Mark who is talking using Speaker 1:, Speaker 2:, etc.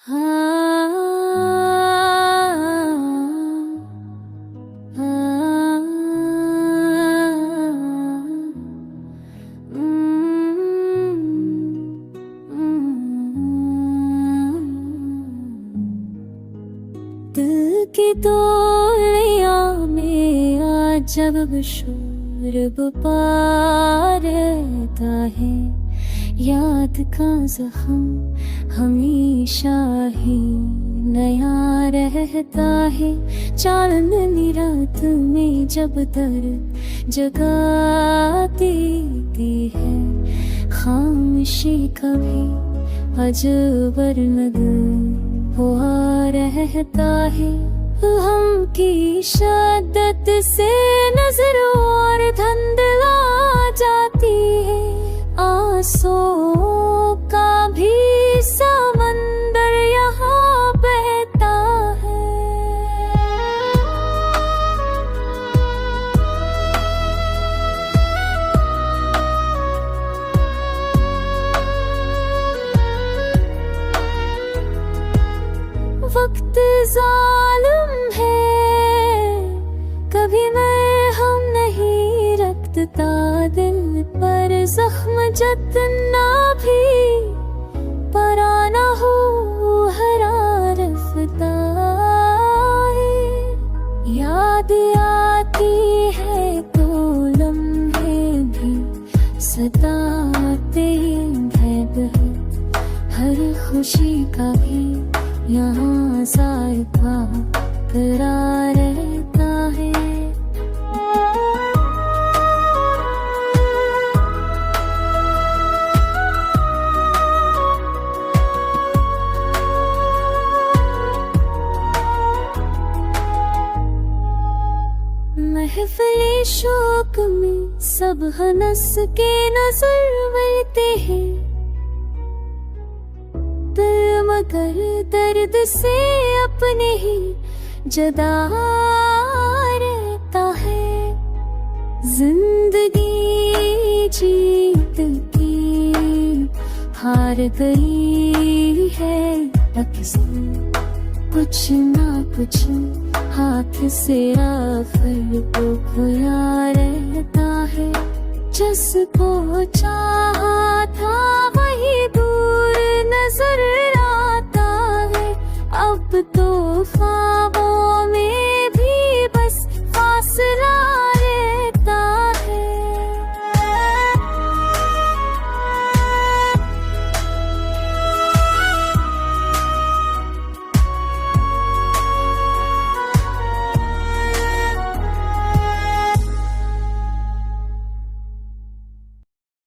Speaker 1: हाँ, हाँ, दिल की तोलियां में आज जब शोर बपा रहता है, याद का जख्म हमेशा ही नया रहता है। चांदनी रात में जब दर्द जगाती है, खामोशी कभी अजबर नगर हुआ रहता है। हम की शद्दत से नजर और धंधला जाती है, आंसुओं का भी समंदर यहाँ बहता है। वक्त जालिम है, कभी मैं हम नहीं रखता दिल पर जख्म जितना भी पराना हो हरा रफ्ता है। याद आती है तो लम्हे भी सताते हैं बहुत, हर खुशी का भी यहाँ जायका करार रहता है। महफिले शौक में सब हंस के नजर मिलते हैं, दिल मगर दर्द से अपने ही जुदा रहता है। जिंदगी जीत की हार गई है, अक्सर कुछ ना कुछ हाथ से आखिर को खोया रहता है। जिसको चाहा था वही दूर नजर आता है, अब तो